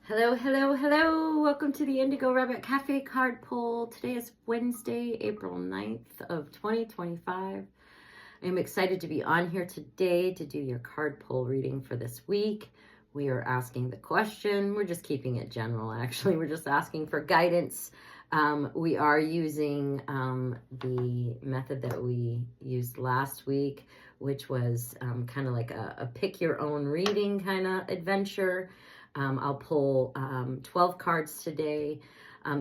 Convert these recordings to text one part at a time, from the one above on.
Hello, hello, hello. Welcome to the IndIGo Rabbit Cafe Card Pull. Today is Wednesday, April 9th of 2025. I'm excited to be on here today to do your card pull reading for this week. We are asking the question. We're just keeping it general, actually. We're just asking for guidance. We are using the method that we used last week, which was kind of like a pick your own reading kind of adventure. I'll pull 12 cards today,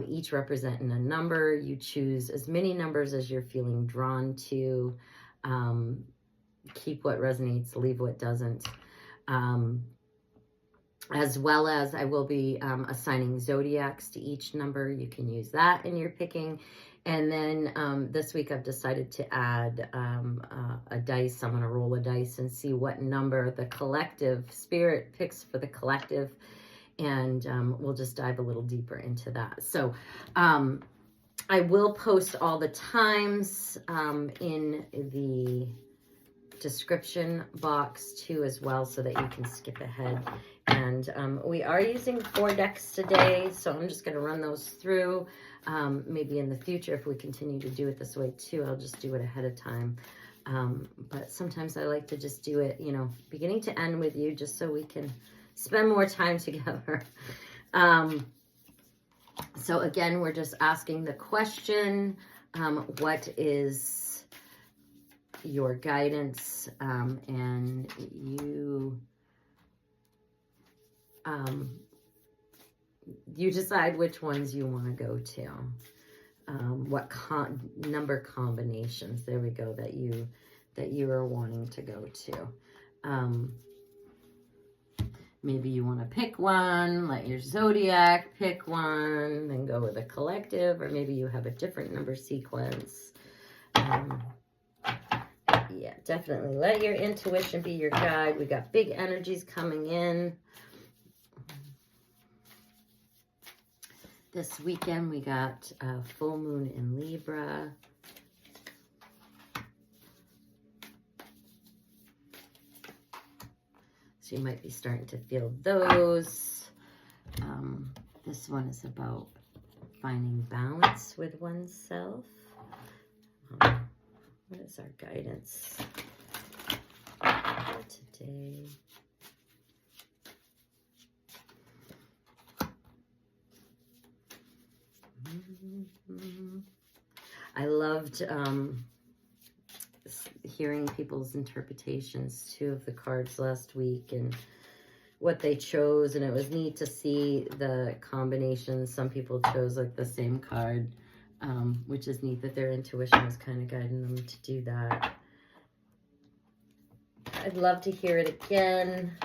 each representing a number. You choose as many numbers as you're feeling drawn to. Keep what resonates, leave what doesn't. As well as I will be assigning zodiacs to each number. You can use that in your picking. And then this week I've decided to add a dice. I'm going to roll a dice and see what number the collective spirit picks for the collective. And we'll just dive a little deeper into that. So I will post all the times in the description box too as well, so that you can skip ahead. And we are using 4 decks today, so I'm just going to run those through. Maybe in the future, if we continue to do it this way too, I'll just do it ahead of time. But sometimes I like to just do it, you know, beginning to end with you, just so we can spend more time together. So again, we're just asking the question, what is your guidance? And you decide which ones you want to go to. What number combinations, there we go, that you are wanting to go to. Maybe you want to pick one, let your zodiac pick one, then go with a collective, or maybe you have a different number sequence. Yeah, definitely let your intuition be your guide. We got big energies coming in. This weekend we got a full moon in Libra. So you might be starting to feel those. This one is about finding balance with oneself. What is our guidance for today? I loved hearing people's interpretations too of the cards last week and what they chose, and it was neat to see the combinations. Some people chose like the same card, which is neat that their intuition was kind of guiding them to do that. I'd love to hear it again.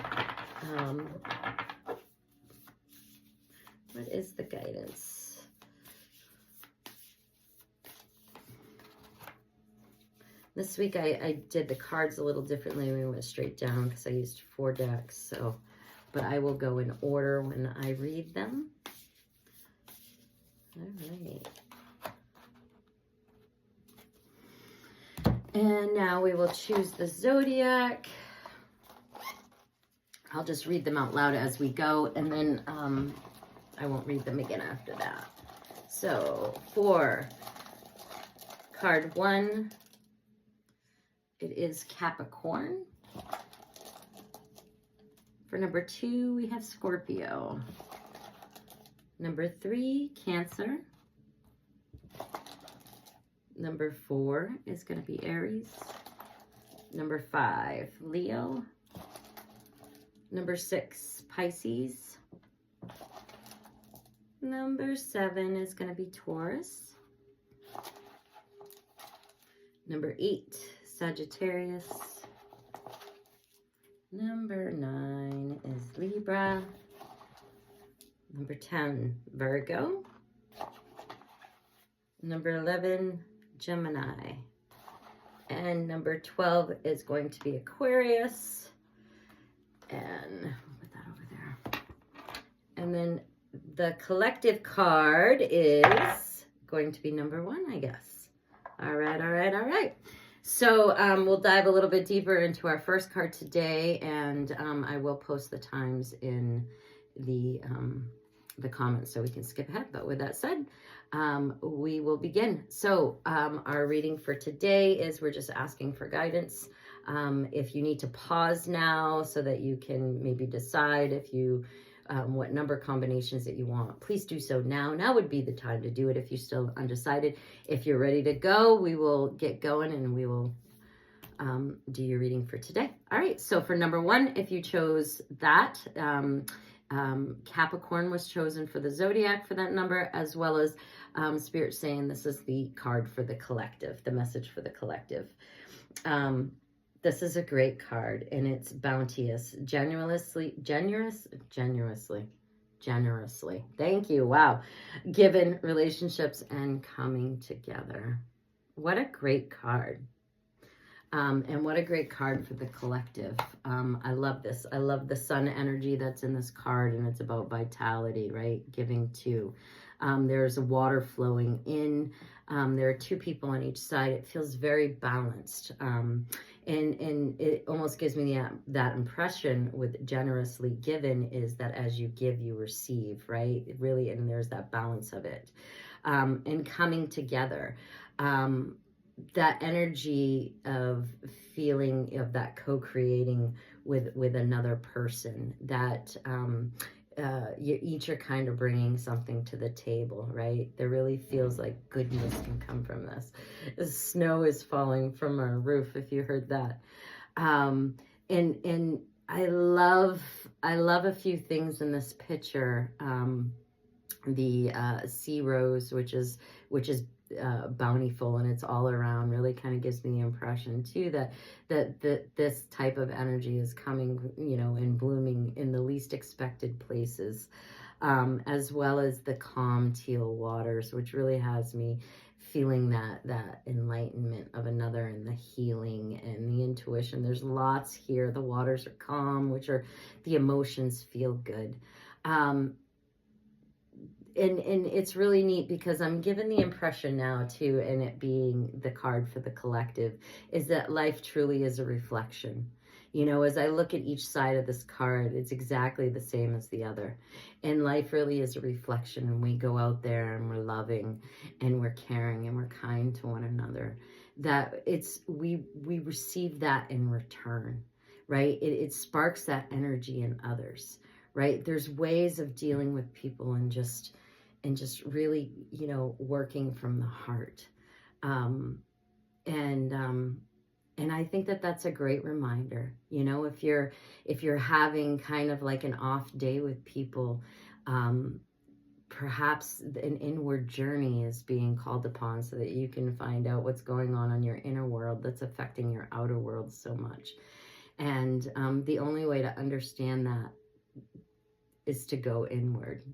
What is the guidance? This week I did the cards a little differently. We went straight down because I used 4 decks. So, but I will go in order when I read them. All right. And now we will choose the zodiac. I'll just read them out loud as we go, and then I won't read them again after that. So for card 1, it is Capricorn. For number 2, we have Scorpio. Number 3, Cancer. Number 4 is going to be Aries. Number 5, Leo. Number 6, Pisces. Number 7 is going to be Taurus. Number 8, Sagittarius. Number 9 is Libra. Number 10, Virgo. Number 11, Gemini. And number 12 is going to be Aquarius. And I'll put that over there. And then the collective card is going to be number 1, I guess. All right, all right, all right. So we'll dive a little bit deeper into our first card today, and I will post the times in the comments so we can skip ahead. But with that said, we will begin. So our reading for today is we're just asking for guidance. If you need to pause now so that you can maybe decide if you what number combinations that you want, please do so now. Now would be the time to do it if you're still undecided. If you're ready to go, we will get going and we will do your reading for today. All right, so for number one, if you chose that, Capricorn was chosen for the Zodiac for that number, as well as Spirit saying this is the card for the collective, the message for the collective. This is a great card, and it's bounteous, generously. Thank you. Wow. Given, relationships, and coming together. What a great card. And what a great card for the collective. I love this. I love the sun energy that's in this card, and it's about vitality, right? Giving to. There's water flowing in. There are two people on each side. It feels very balanced. And it almost gives me that impression with generously given is that as you give, you receive, right? Really, and there's that balance of it. And coming together. That energy of feeling of that co-creating with another person, that you each are kind of bringing something to the table, right? There really feels like goodness can come from this. The snow is falling from our roof, if you heard that. And I love a few things in this picture. The sea rose, which is bountiful, and it's all around, really kind of gives me the impression too that this type of energy is coming, and blooming in the least expected places, as well as the calm teal waters, which really has me feeling that enlightenment of another and the healing and the intuition. There's lots here. The waters are calm, which are the emotions feel good. And it's really neat because I'm given the impression now too, and it being the card for the collective, is that life truly is a reflection. As I look at each side of this card, it's exactly the same as the other. And life really is a reflection, and we go out there and we're loving and we're caring and we're kind to one another. That we receive that in return, right? It sparks that energy in others, right? There's ways of dealing with people and just really, working from the heart. And I think that that's a great reminder, if you're having kind of like an off day with people, perhaps an inward journey is being called upon so that you can find out what's going on in your inner world that's affecting your outer world so much. And the only way to understand that is to go inward.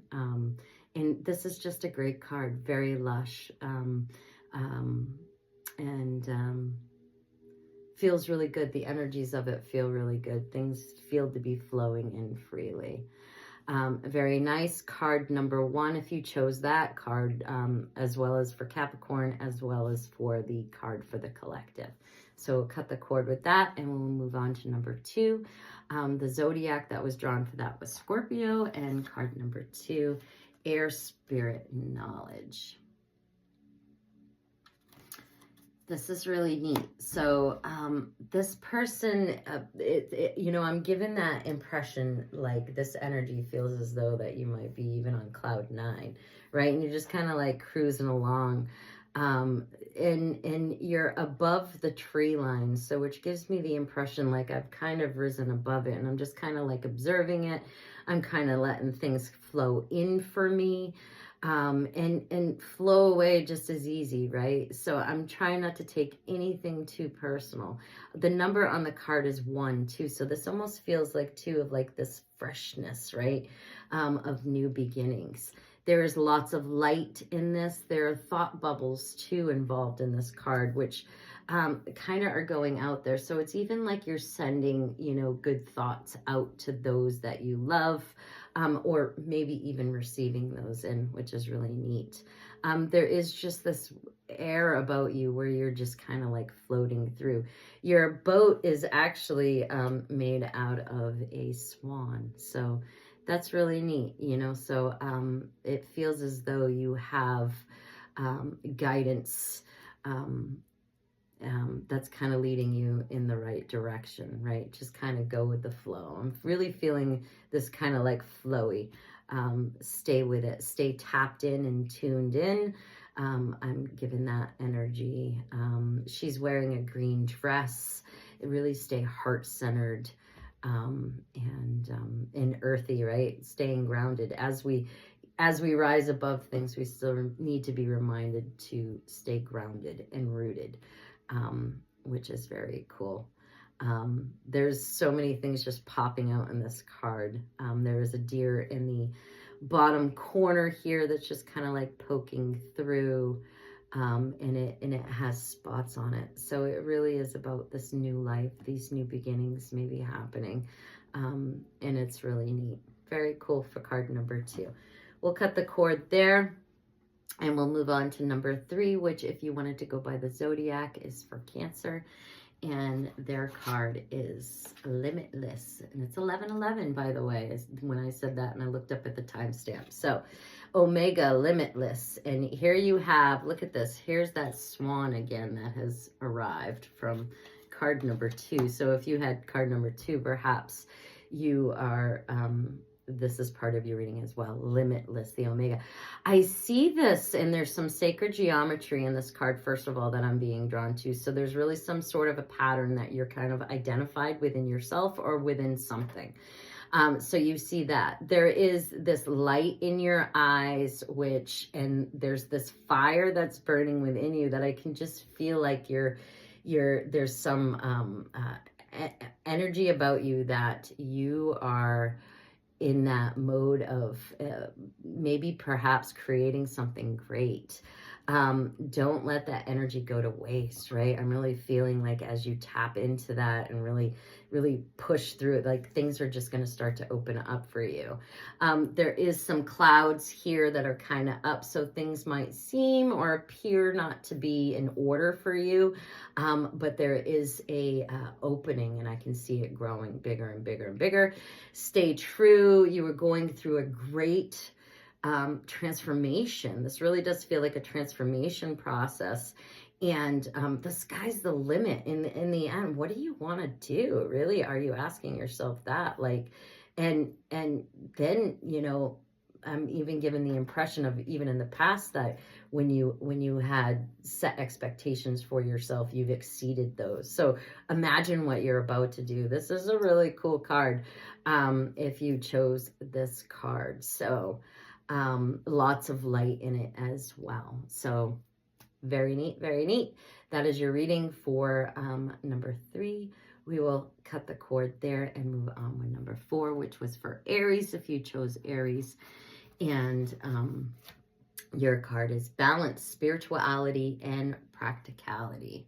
And this is just a great card, very lush, and feels really good. The energies of it feel really good. Things feel to be flowing in freely. Very nice. Card number one, if you chose that card, as well as for Capricorn, as well as for the card for the collective. So we'll cut the cord with that, and we'll move on to number two. The Zodiac that was drawn for that was Scorpio, and card number two, Air Spirit Knowledge. This is really neat. So this person, I'm given that impression, like this energy feels as though that you might be even on cloud 9, right? And you're just kind of like cruising along. And you're above the tree line, so which gives me the impression like I've kind of risen above it, and I'm just kind of like observing it. I'm kind of letting things flow in for me, and flow away just as easy, right? So I'm trying not to take anything too personal. The number on the card is 1, too, so this almost feels like 2 of like this freshness, right? Of new beginnings. There is lots of light in this. There are thought bubbles too involved in this card, which kind of are going out there. So it's even like you're sending, good thoughts out to those that you love, or maybe even receiving those in, which is really neat. There is just this air about you where you're just kind of like floating through. Your boat is actually made out of a swan. So That's really neat, you know, so it feels as though you have guidance that's kind of leading you in the right direction, right? Just kind of go with the flow. I'm really feeling this kind of like flowy. Stay with it. Stay tapped in and tuned in. I'm given that energy. She's wearing a green dress. Really stay heart-centered and earthy, right? Staying grounded. As we rise above things, we still need to be reminded to stay grounded and rooted, which is very cool. There's so many things just popping out in this card. There is a deer in the bottom corner here that's just kind of like poking through, and it has spots on it. So it really is about this new life, these new beginnings maybe happening, and it's really neat. Very cool for card number 2. We'll cut the cord there. And we'll move on to number 3, which, if you wanted to go by the Zodiac, is for Cancer. And their card is Limitless. And it's 11/11, by the way, when I said that and I looked up at the timestamp. So, Omega, Limitless. And here you have, look at this. Here's that swan again that has arrived from card number 2. So if you had card number 2, perhaps you are... this is part of your reading as well. Limitless, the Omega. I see this, and there's some sacred geometry in this card, first of all, that I'm being drawn to. So there's really some sort of a pattern that you're kind of identified within yourself or within something. So you see that. There is this light in your eyes, and there's this fire that's burning within you that I can just feel like there's some energy about you that you are in that mode of maybe perhaps creating something great. Don't let that energy go to waste, right? I'm really feeling like as you tap into that and really push through it, like things are just going to start to open up for you. There is some clouds here that are kind of up, so things might seem or appear not to be in order for you, but there is a opening, and I can see it growing bigger and bigger and bigger. Stay true. You are going through a great transformation. This really does feel like a transformation process, and the sky's the limit in the end. What do you want to do? Really, are you asking yourself that? Like, and then, you know, I'm even given the impression of, even in the past, that when you had set expectations for yourself, you've exceeded those. So imagine what you're about to do. This is a really cool card if you chose this card. So lots of light in it as well. So very neat, very neat. That is your reading for number 3. We will cut the cord there and move on with number 4, which was for Aries, if you chose Aries. And your card is Balance, Spirituality, and Practicality.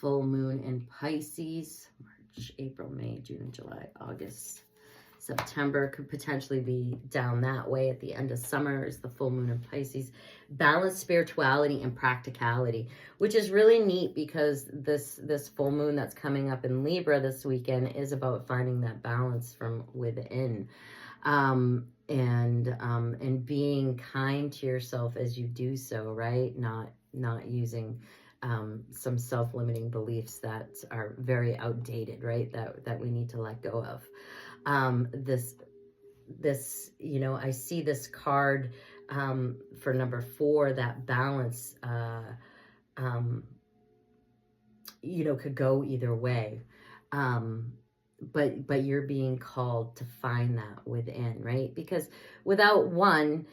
Full moon in Pisces, March, April, May, June, July, August, September. Could potentially be down that way at the end of summer is the full moon in Pisces. Balance, spirituality, and practicality, which is really neat because this full moon that's coming up in Libra this weekend is about finding that balance from within, and being kind to yourself as you do so, right? Not using some self-limiting beliefs that are very outdated, right? That we need to let go of. This, you know, I see this card for number 4, that balance, you know, could go either way. But you're being called to find that within, right? Because without one,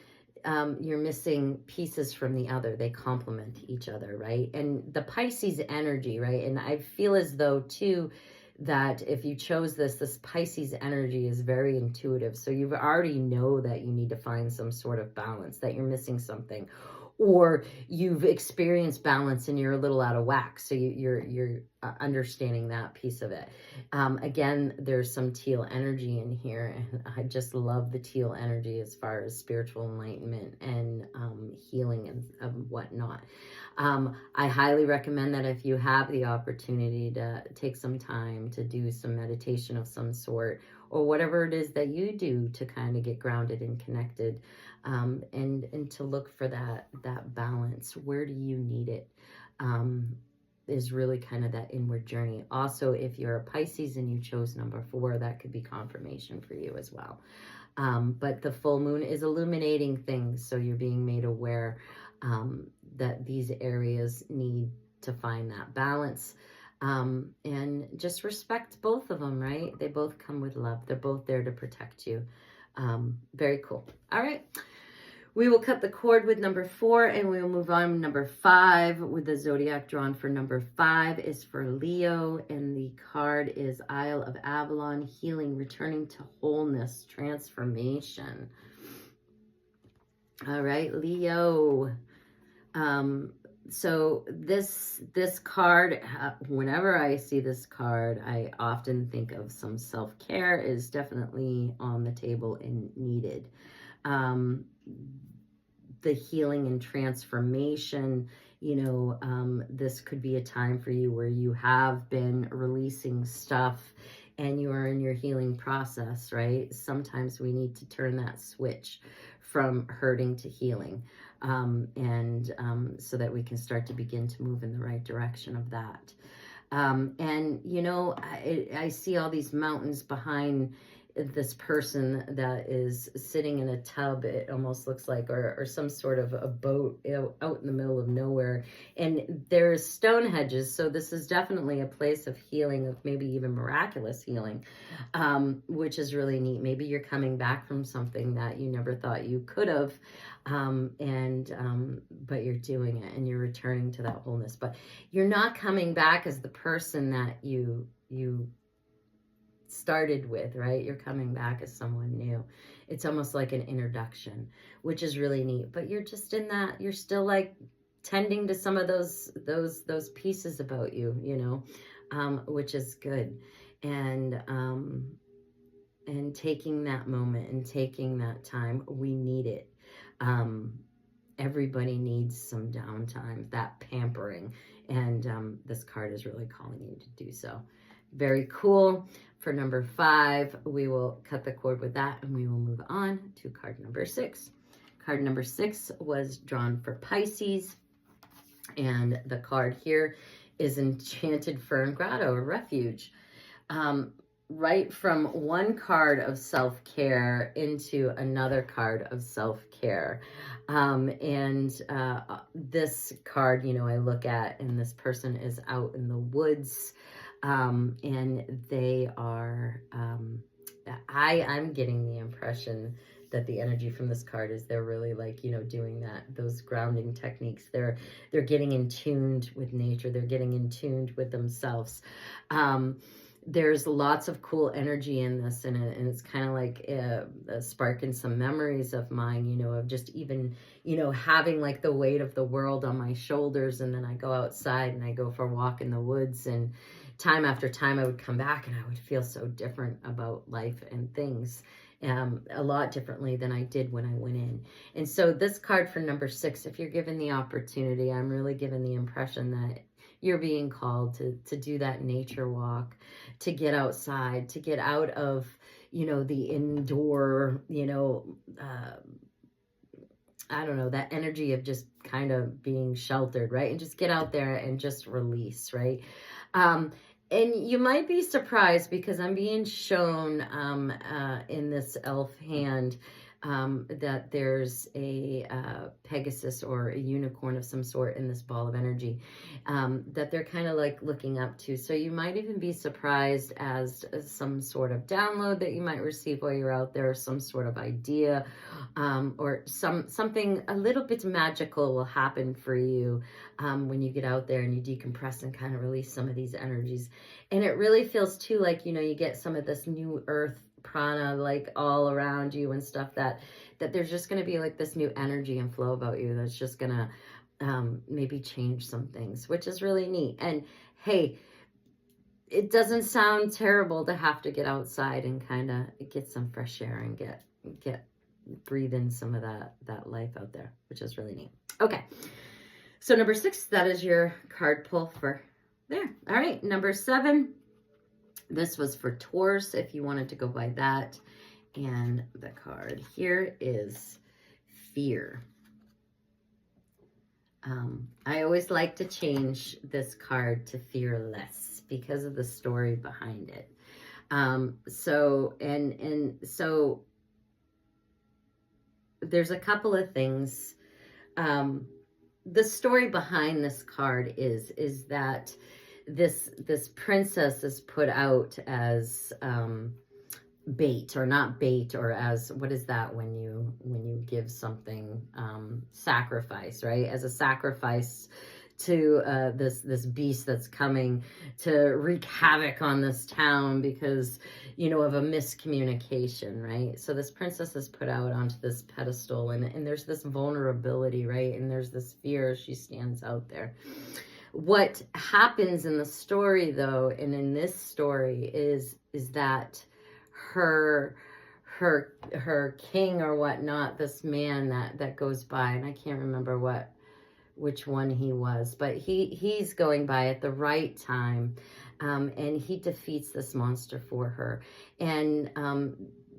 you're missing pieces from the other. They complement each other, right? And the Pisces energy, right? And I feel as though too, that if you chose this Pisces energy is very intuitive. So you already know that you need to find some sort of balance, that you're missing something, or you've experienced balance and you're a little out of whack. So you're understanding that piece of it. Again, there's some teal energy in here, and I just love the teal energy as far as spiritual enlightenment and healing and whatnot. I highly recommend that if you have the opportunity to take some time to do some meditation of some sort, or whatever it is that you do to kind of get grounded and connected, and to look for that balance. Where do you need it? Is really kind of that inward journey. Also, if you're a Pisces and you chose number 4, that could be confirmation for you as well. But the full moon is illuminating things, so you're being made aware that these areas need to find that balance, and just respect both of them, right? They both come with love. They're both there to protect you. Very cool. All right. We will cut the cord with number 4, and we will move on to number 5 with the zodiac drawn for number 5 is for Leo, and the card is Isle of Avalon, healing, returning to wholeness, transformation. All right, Leo. So this card, whenever I see this card, I often think of some self-care is definitely on the table and needed. The healing and transformation, this could be a time for you where you have been releasing stuff and you are in your healing process, right? Sometimes we need to turn that switch from hurting to healing, so that we can start to begin to move in the right direction of that. I see all these mountains behind this person that is sitting in a tub, it almost looks like, or some sort of a boat out in the middle of nowhere. And there's stone hedges. So this is definitely a place of healing, of maybe even miraculous healing, which is really neat. Maybe you're coming back from something that you never thought you could have, but you're doing it and you're returning to that wholeness. But you're not coming back as the person that you started with, right? You're coming back as someone new. It's almost like an introduction, which is really neat. But you're just in that, you're still like tending to some of those pieces about you, which is good. And taking that moment and taking that time, we need it. Everybody needs some downtime, that pampering, and this card is really calling you to do so. Very cool. For number 5, we will cut the cord with that and we will move on to card number 6. Card number 6 was drawn for Pisces, and the card here is Enchanted Fern Grotto, Refuge. Right from one card of self-care into another card of self-care. This card, I look at, and this person is out in the woods, and they are, I'm getting the impression that the energy from this card is they're really like, doing those grounding techniques. They're getting in tuned with nature. They're getting in tuned with themselves. There's lots of cool energy in this, and it's kind of like sparking some memories of mine, of just even, having like the weight of the world on my shoulders, and then I go outside and I go for a walk in the woods, and time after time I would come back and I would feel so different about life and things, a lot differently than I did when I went in. And so this card for number 6, if you're given the opportunity, I'm really given the impression that you're being called to do that nature walk, to get outside, to get out of, the indoor, I don't know, that energy of just kind of being sheltered, right? And just get out there and just release, right? And you might be surprised because I'm being shown in this elf hand that there's a Pegasus or a unicorn of some sort in this ball of energy that they're kind of like looking up to. So you might even be surprised as some sort of download that you might receive while you're out there, or some sort of idea, or something a little bit magical will happen for you when you get out there and you decompress and kind of release some of these energies. And it really feels too like, you get some of this new earth prana like all around you and stuff, that there's just going to be like this new energy and flow about you that's just going to maybe change some things, which is really neat. And hey, it doesn't sound terrible to have to get outside and kind of get some fresh air and get breathe in some of that life out there, which is really neat. Okay, so number 6, that is your card pull for there. All right, number 7 This was for Taurus, if you wanted to go by that. And the card here is fear. I always like to change this card to fearless because of the story behind it. So there's a couple of things. The story behind this card is that this princess is put out as bait, or not bait, or as, what is that when you give something, sacrifice, right? As a sacrifice to this beast that's coming to wreak havoc on this town because, you know, of a miscommunication, right? So this princess is put out onto this pedestal, and there's this vulnerability, right? And there's this fear as she stands out there. What happens in the story, though, and in this story, is that her king or whatnot, this man that goes by, and I can't remember which one he was, but he's going by at the right time, and he defeats this monster for her, and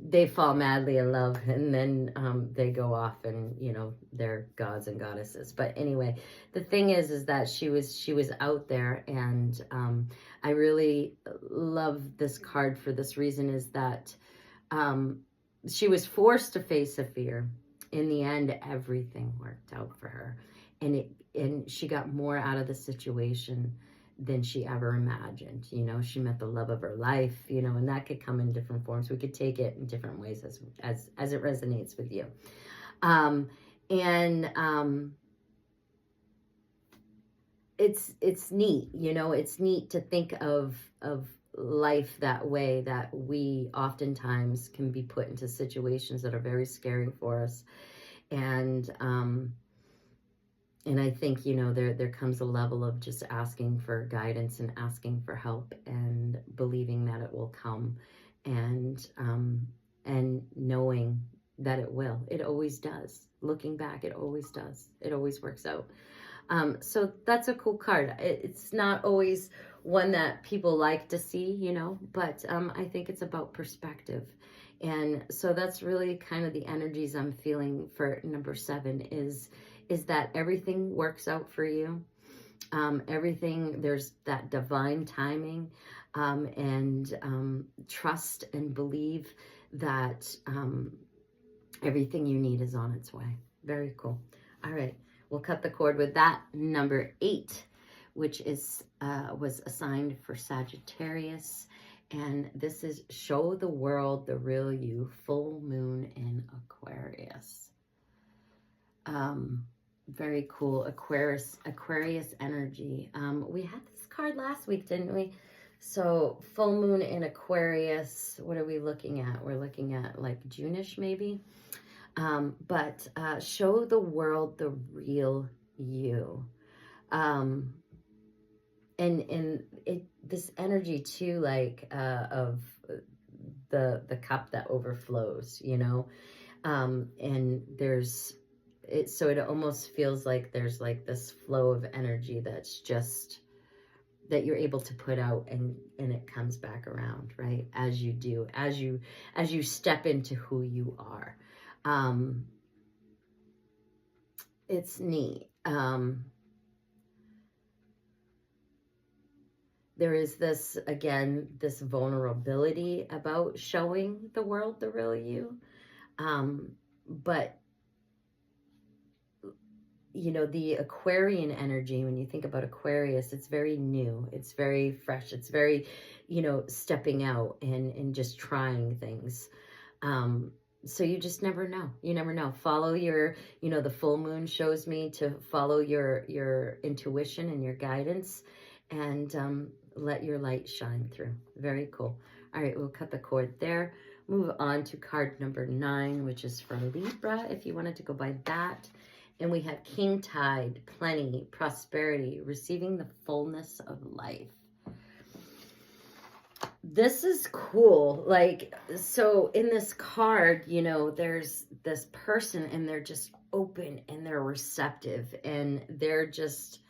they fall madly in love, and then they go off, and, you know, they're gods and goddesses. But anyway, the thing is that she was out there, and I really love this card for this reason, is that she was forced to face a fear. In the end, everything worked out for her, and she got more out of the situation than she ever imagined. You know, she met the love of her life, you know, and that could come in different forms. We could take it in different ways as it resonates with you. It's neat, you know, it's neat to think of life that way, that we oftentimes can be put into situations that are very scary for us. And I think, you know, there comes a level of just asking for guidance and asking for help and believing that it will come, and knowing that it will. It always does. Looking back, it always does. It always works out. So that's a cool card. It's not always one that people like to see, you know, but I think it's about perspective. And so that's really kind of the energies I'm feeling for number 7 is that everything works out for you. Everything, there's that divine timing, and trust and believe that everything you need is on its way. Very cool. All right, we'll cut the cord with that. Number 8, which is was assigned for Sagittarius. And this is Show the World the Real You, full moon in Aquarius. Very cool. Aquarius energy. We had this card last week, didn't we? So full moon in Aquarius. What are we looking at? We're looking at like June-ish maybe. But show the world the real you. And this energy too, like of the cup that overflows, you know, and there's it, so it almost feels like there's like this flow of energy that's just that you're able to put out, and it comes back around, right? As you do, as you step into who you are. It's neat. There is this, again, this vulnerability about showing the world the real you. But, you know, the Aquarian energy, when you think about Aquarius, it's very new. It's very fresh. It's very, you know, stepping out and just trying things. So you just never know. You never know. Follow your, you know, the full moon shows me to follow your intuition and your guidance, and let your light shine through. Very cool. All right, we'll cut the cord there. Move on to card number 9, which is for Libra, if you wanted to go by that. And we have King Tide, plenty, prosperity, receiving the fullness of life. This is cool. Like, so in this card, you know, there's this person and they're just open and they're receptive and they're just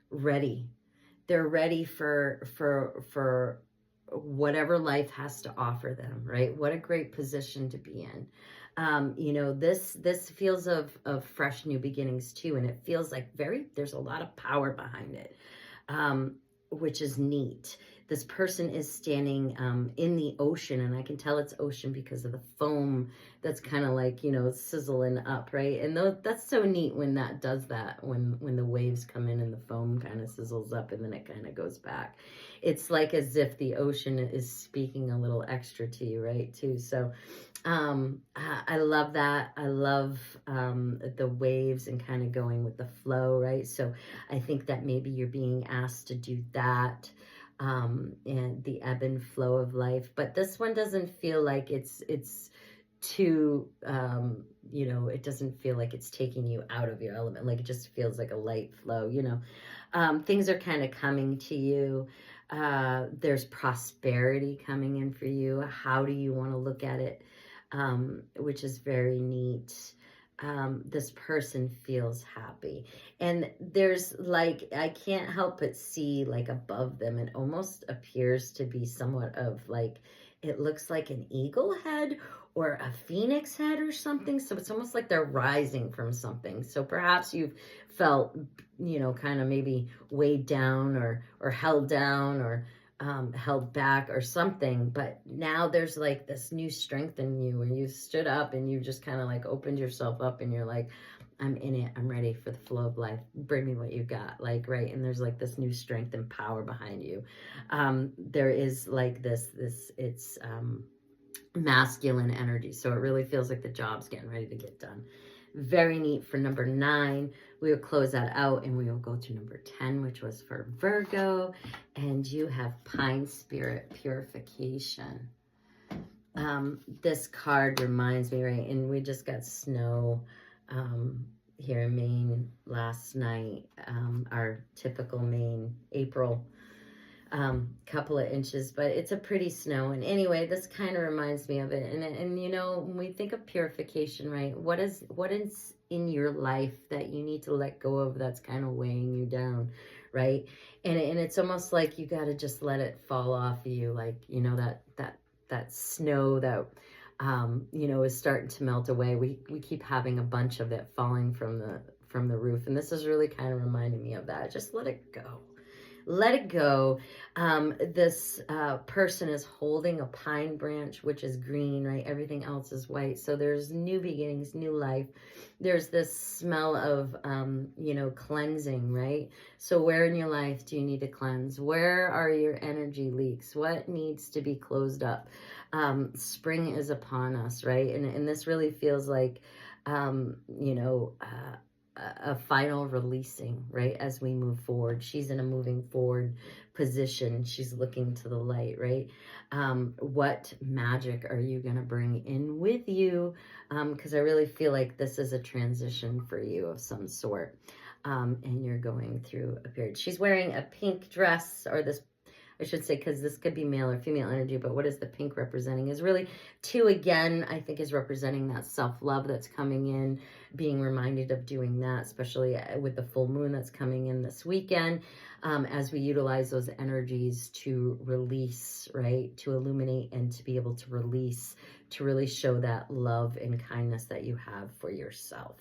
ready. They're ready for whatever life has to offer them, right? What a great position to be in. You know, this feels of fresh new beginnings too, and it feels like there's a lot of power behind it, which is neat. This person is standing in the ocean, and I can tell it's ocean because of the foam that's kind of like, you know, sizzling up, right? And that's so neat when that does that, when the waves come in and the foam kind of sizzles up and then it kind of goes back. It's like as if the ocean is speaking a little extra to you, right, too. So I love that. I love the waves and kind of going with the flow, right? So I think that maybe you're being asked to do that, and the ebb and flow of life. But this one doesn't feel like it's too, you know, it doesn't feel like it's taking you out of your element. Like it just feels like a light flow, you know. Things are kind of coming to you. There's prosperity coming in for you. How do you want to look at it? Which is very neat. This person feels happy, and there's like, I can't help but see like above them, it almost appears to be somewhat of like, it looks like an eagle head or a phoenix head or something. So it's almost like they're rising from something. So perhaps you've felt, you know, kind of maybe weighed down or held down or held back or something, but now there's like this new strength in you, and you stood up and you just kind of like opened yourself up, and you're like, I'm in it, I'm ready for the flow of life, bring me what you got, like, right? And there's like this new strength and power behind you. There is like this it's masculine energy, so it really feels like the job's getting ready to get done. Very neat for number 9. We will close that out and we will go to number 10, which was for Virgo. And you have Pine Spirit Purification. This card reminds me, right? And we just got snow here in Maine last night. Our typical Maine April, couple of inches, but it's a pretty snow. And anyway, this kind of reminds me of it. And you know, when we think of purification, right, what is in your life that you need to let go of that's kind of weighing you down, right? And it's almost like you got to just let it fall off of you, like, you know, that snow that you know, is starting to melt away. We keep having a bunch of it falling from the roof, and this is really kind of reminding me of that. Just let it go. Let it go. This person is holding a pine branch, which is green, right? Everything else is white. So there's new beginnings, new life. There's this smell of, you know, cleansing, right? So where in your life do you need to cleanse? Where are your energy leaks? What needs to be closed up? Spring is upon us, right? And this really feels like, you know, a final releasing, right? As we move forward, she's in a moving forward position. She's looking to the light, right? What magic are you going to bring in with you? Because I really feel like this is a transition for you of some sort. And you're going through a period. She's wearing a pink dress, or this, I should say, because this could be male or female energy, but what is the pink representing is really 2 again, I think is representing that self-love that's coming in, being reminded of doing that, especially with the full moon that's coming in this weekend, as we utilize those energies to release, right, to illuminate and to be able to release, to really show that love and kindness that you have for yourself.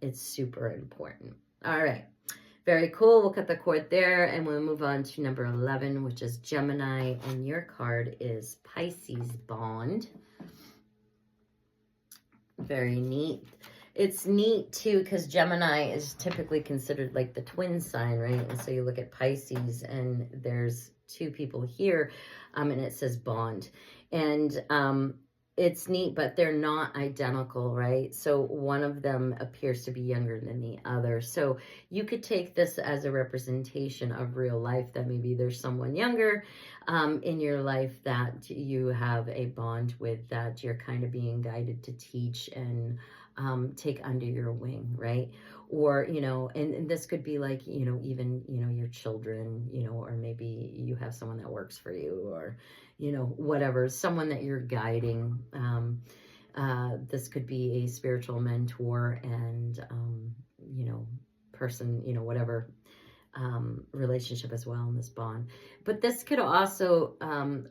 It's super important. All right. Very cool. We'll cut the cord there and we'll move on to number 11, which is Gemini. And your card is Pisces Bond. Very neat. It's neat too because Gemini is typically considered like the twin sign, right? And so you look at Pisces and there's 2 people here, and it says Bond. And it's neat, but they're not identical, right? So one of them appears to be younger than the other. So you could take this as a representation of real life, that maybe there's someone younger in your life that you have a bond with, that you're kind of being guided to teach and take under your wing, right? Or, you know, and this could be like, you know, even, you know, your children, you know, or maybe you have someone that works for you, or, you know, whatever, someone that you're guiding. This could be a spiritual mentor and, you know, person, you know, whatever. relationship as well in this bond. But this could also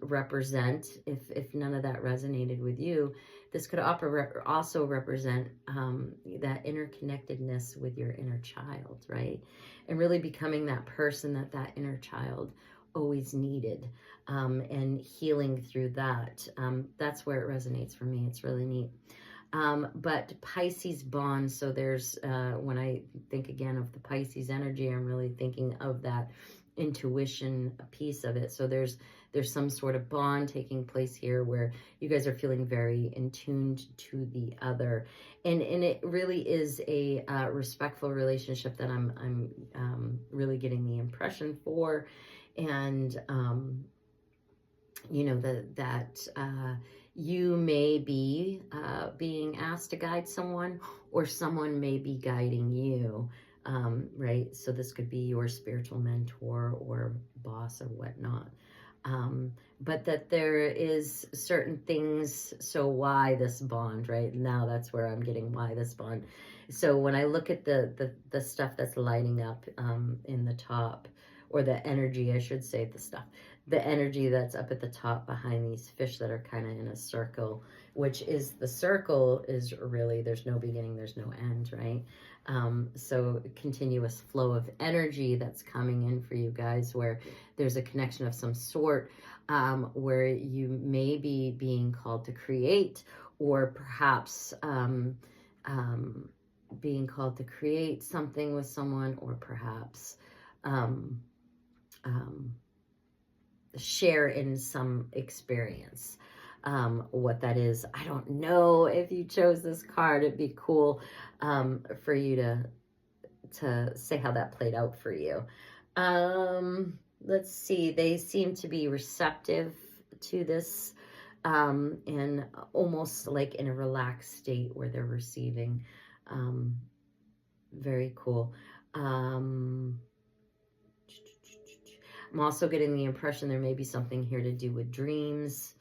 represent, if none of that resonated with you, this could also represent that interconnectedness with your inner child, right? And really becoming that person that inner child always needed, and healing through that. That's where it resonates for me. It's really neat. But Pisces bond, so there's, when I think again of the Pisces energy, I'm really thinking of that intuition piece of it. So there's some sort of bond taking place here where you guys are feeling very in tuned to the other. And it really is a respectful relationship that I'm really getting the impression for. And, you know, that you may be being asked to guide someone, or someone may be guiding you, right? So this could be your spiritual mentor or boss or whatnot. But that there is certain things, so why this bond, right? Now that's where I'm getting why this bond. So when I look at the stuff that's lighting up in the top, or the energy, I should say, the energy that's up at the top behind these fish that are kind of in a circle, which is, the circle is really, there's no beginning, there's no end, right? So continuous flow of energy that's coming in for you guys, where there's a connection of some sort, where you may be being called to create, or perhaps being called to create something with someone, or perhaps share in some experience. What that is, I don't know. If you chose this card, it'd be cool for you to say how that played out for you. Let's see. They seem to be receptive to this, and almost like in a relaxed state where they're receiving. Very cool. I'm also getting the impression there may be something here to do with dreams.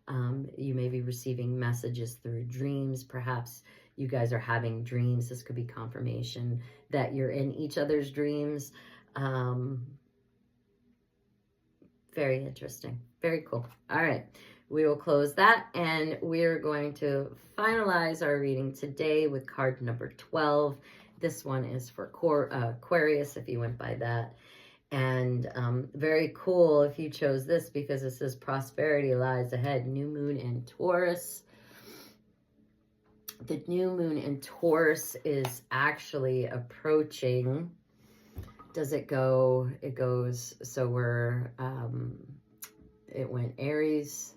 You may be receiving messages through dreams. Perhaps you guys are having dreams. This could be confirmation that you're in each other's dreams. Very interesting. Very cool. All right. We will close that, and we're going to finalize our reading today with card number 12. This one is for Aquarius, if you went by that. And very cool if you chose this, because it says prosperity lies ahead. New moon in Taurus. The new moon in Taurus is actually approaching. Does it go? It goes. So we're, it went Aries.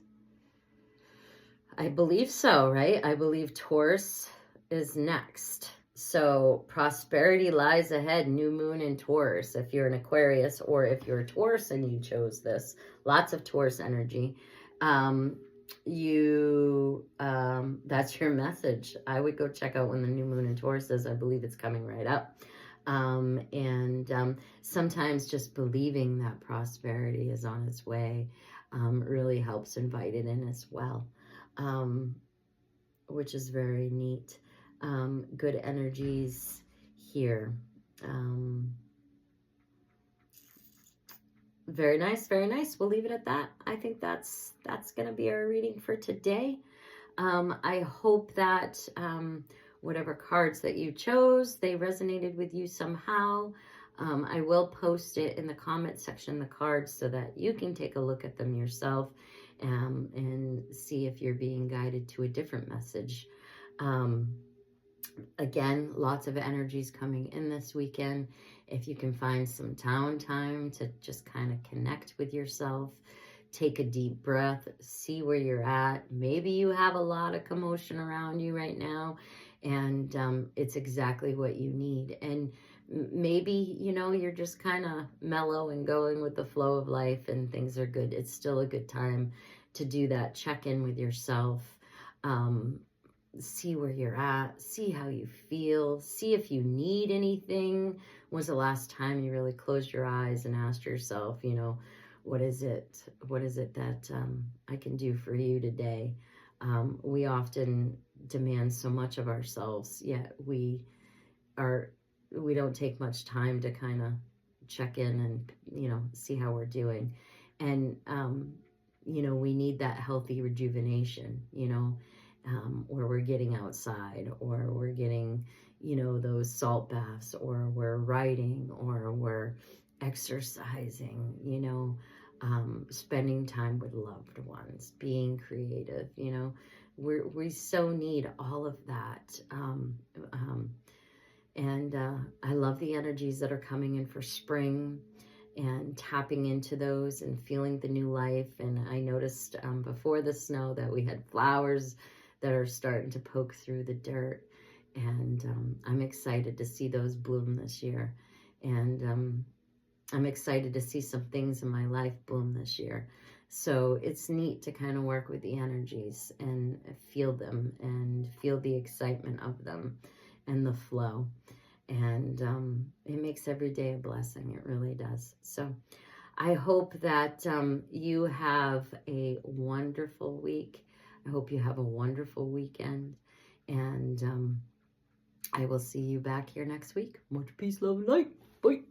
I believe so, right? I believe Taurus is next. So prosperity lies ahead, new moon in Taurus. If you're an Aquarius, or if you're a Taurus and you chose this, lots of Taurus energy. That's your message. I would go check out when the new moon in Taurus is. I believe it's coming right up. Sometimes just believing that prosperity is on its way really helps invite it in as well, which is very neat. Good energies here. Very nice, very nice. We'll leave it at that. I think that's going to be our reading for today. I hope that whatever cards that you chose, they resonated with you somehow. I will post it in the comment section, the cards, so that you can take a look at them yourself, and see if you're being guided to a different message. Again, lots of energies coming in this weekend. If you can find some downtime to just kind of connect with yourself, take a deep breath, see where you're at. Maybe you have a lot of commotion around you right now, and it's exactly what you need. And maybe, you know, you're just kind of mellow and going with the flow of life and things are good. It's still a good time to do that. Check in with yourself. See where you're at, see how you feel, see if you need anything. When's the last time you really closed your eyes and asked yourself, you know, what is it that I can do for you today? We often demand so much of ourselves, yet we don't take much time to kind of check in and, you know, see how we're doing. And, you know, we need that healthy rejuvenation, you know, where we're getting outside, or we're getting, you know, those salt baths, or we're writing, or we're exercising, you know, spending time with loved ones, being creative, you know. We so need all of that. And I love the energies that are coming in for spring, and tapping into those and feeling the new life. And I noticed before the snow that we had flowers that are starting to poke through the dirt. And I'm excited to see those bloom this year. And I'm excited to see some things in my life bloom this year. So it's neat to kind of work with the energies and feel them and feel the excitement of them and the flow. And it makes every day a blessing. It really does. So I hope that you have a wonderful week. I hope you have a wonderful weekend. And I will see you back here next week. Much peace, love, and light. Bye.